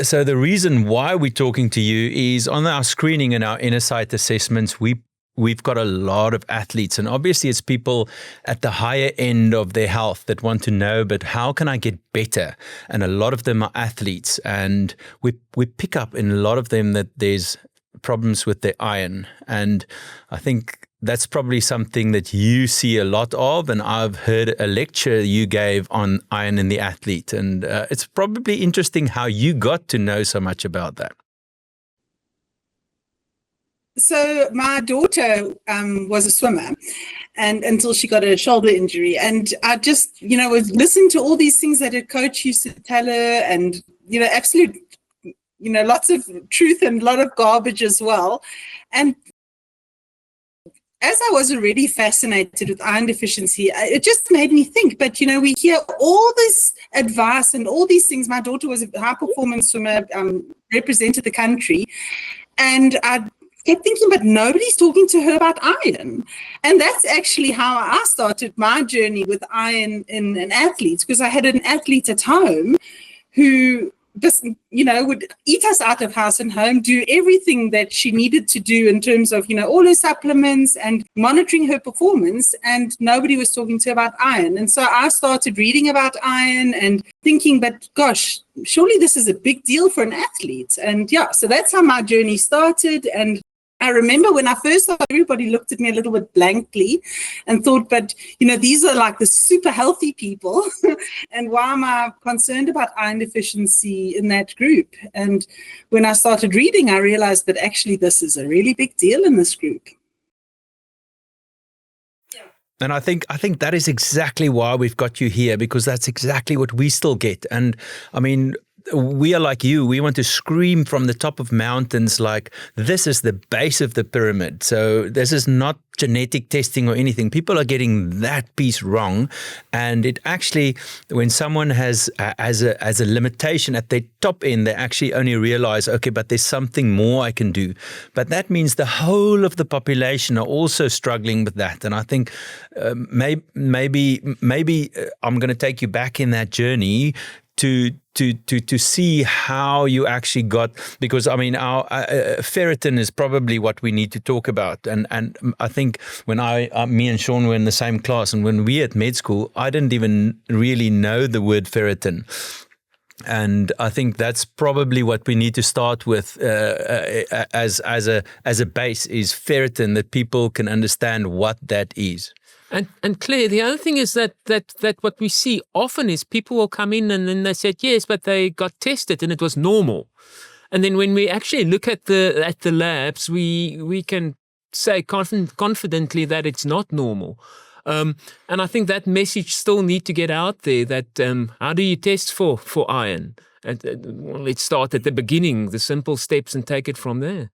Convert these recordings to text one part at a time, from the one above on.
So the reason why we're talking to you is on our screening and our Innersight assessments, we've got a lot of athletes, and obviously it's people at the higher end of their health that want to know, but how can I get better? And a lot of them are athletes, and we pick up in a lot of them that there's problems with their iron. And I think that's probably something that you see a lot of, and I've heard a lecture you gave on iron in the athlete, and it's probably interesting how you got to know so much about that. So my daughter was a swimmer, and until she got a shoulder injury, and I just, would listen to all these things that her coach used to tell her, and absolute, lots of truth and a lot of garbage as well. And as I was already fascinated with iron deficiency, it just made me think, but, we hear all this advice and all these things. My daughter was a high-performance swimmer, represented the country, and I kept thinking, but nobody's talking to her about iron. And that's actually how I started my journey with iron in athletes, because I had an athlete at home who just, would eat us out of house and home, do everything that she needed to do in terms of, all her supplements and monitoring her performance, and nobody was talking to her about iron. And so I started reading about iron and thinking, but gosh, surely this is a big deal for an athlete. And so that's how my journey started. And I remember when I first started, everybody looked at me a little bit blankly and thought, but, these are like the super healthy people. And why am I concerned about iron deficiency in that group? And when I started reading, I realized that actually this is a really big deal in this group. And I think that is exactly why we've got you here, because that's exactly what we still get. And I mean, we are like you. We want to scream from the top of mountains like this is the base of the pyramid. So this is not genetic testing or anything. People are getting that piece wrong. And it actually, when someone has a limitation at their top end, they actually only realize, okay, but there's something more I can do. But that means the whole of the population are also struggling with that. And I think maybe I'm going to take you back in that journey to see how you actually got, because I mean our ferritin is probably what we need to talk about, and I think when me and Sean were in the same class, and when we at med school, I didn't even really know the word ferritin. And I think that's probably what we need to start with as a base is ferritin, that people can understand what that is. And Claire, the other thing is that what we see often is people will come in and then they said, yes, but they got tested and it was normal. And then when we actually look at the labs, we can say confidently that it's not normal. And I think that message still need to get out there, that how do you test for iron? And let's start at the beginning, the simple steps, and take it from there.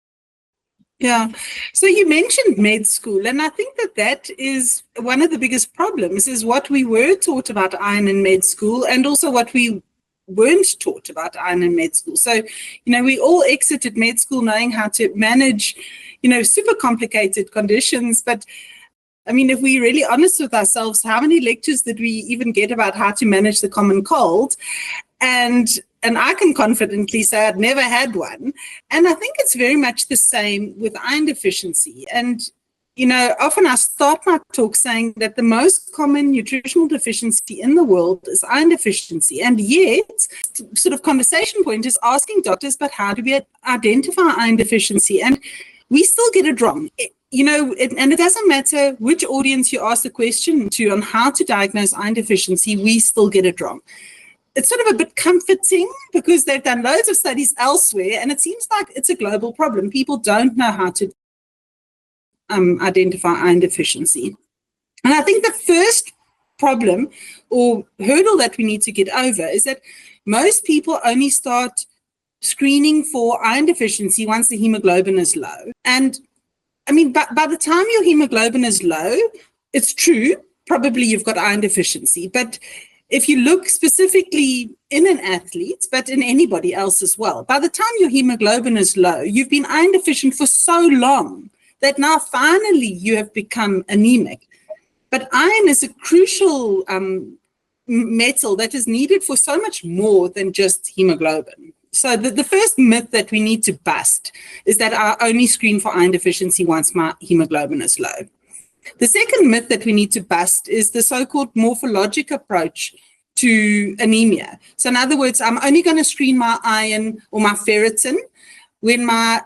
Yeah. So you mentioned med school, and I think that is one of the biggest problems, is what we were taught about iron in med school and also what we weren't taught about iron in med school. So, we all exited med school knowing how to manage, super complicated conditions. But I mean, if we're really honest with ourselves, how many lectures did we even get about how to manage the common cold? And I can confidently say I'd never had one. And I think it's very much the same with iron deficiency. And, often I start my talk saying that the most common nutritional deficiency in the world is iron deficiency. And yet, sort of conversation point is asking doctors, but how do we identify iron deficiency? And we still get it wrong. And it doesn't matter which audience you ask the question to on how to diagnose iron deficiency, we still get it wrong. It's sort of a bit comforting because they've done loads of studies elsewhere, and it seems like it's a global problem. People don't know how to identify iron deficiency. And I think the first problem or hurdle that we need to get over is that most people only start screening for iron deficiency once the hemoglobin is low. And I mean, by the time your hemoglobin is low, it's true, probably you've got iron deficiency. But if you look specifically in an athlete, but in anybody else as well, by the time your hemoglobin is low, you've been iron deficient for so long that now finally you have become anemic. But iron is a crucial metal that is needed for so much more than just hemoglobin. So the first myth that we need to bust is that I only screen for iron deficiency once my hemoglobin is low. The second myth that we need to bust is the so-called morphologic approach to anemia. So in other words, I'm only going to screen my iron or my ferritin when my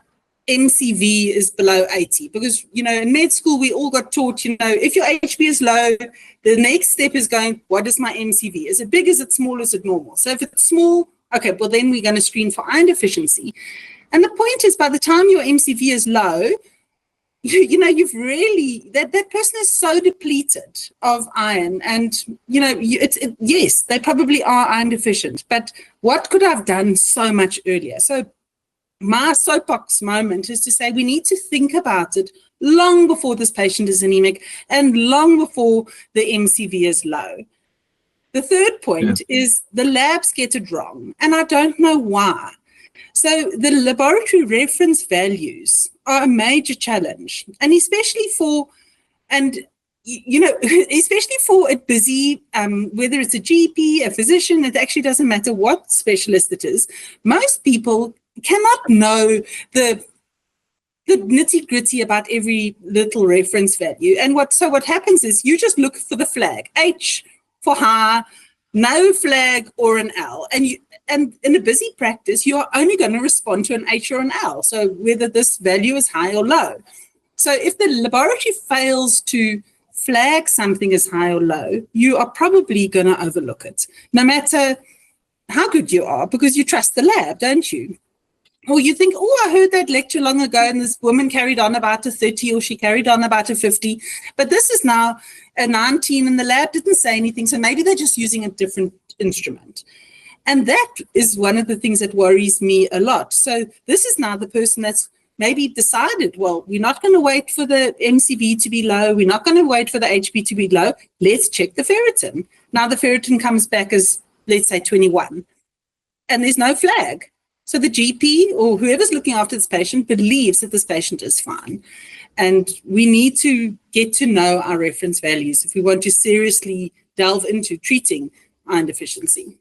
MCV is below 80. Because, in med school, we all got taught, if your HB is low, the next step is going, what is my MCV? Is it big, is it small, is it normal? So if it's small, okay, well, then we're going to screen for iron deficiency. And the point is, by the time your MCV is low, you've really, that person is so depleted of iron, and yes, they probably are iron deficient, but what could I have done so much earlier? So my soapbox moment is to say we need to think about it long before this patient is anemic and long before the MCV is low. The third point is the labs get it wrong, and I don't know why. So the laboratory reference values are a major challenge, and especially for a busy, whether it's a GP, a physician, it actually doesn't matter what specialist it is. Most people cannot know the nitty-gritty about every little reference value. And what happens is you just look for the flag, H for high, no flag or an L. And in a busy practice, you are only going to respond to an H or an L. So whether this value is high or low. So if the laboratory fails to flag something as high or low, you are probably going to overlook it, no matter how good you are, because you trust the lab, don't you? Or you think, oh, I heard that lecture long ago, and this woman carried on about a 30, or she carried on about a 50. But this is now a 19, and the lab didn't say anything. So maybe they're just using a different instrument. And that is one of the things that worries me a lot. So this is now the person that's maybe decided, well, we're not going to wait for the MCV to be low. We're not going to wait for the HB to be low. Let's check the ferritin. Now the ferritin comes back as, let's say, 21, and there's no flag. So the GP or whoever's looking after this patient believes that this patient is fine. And we need to get to know our reference values if we want to seriously delve into treating iron deficiency.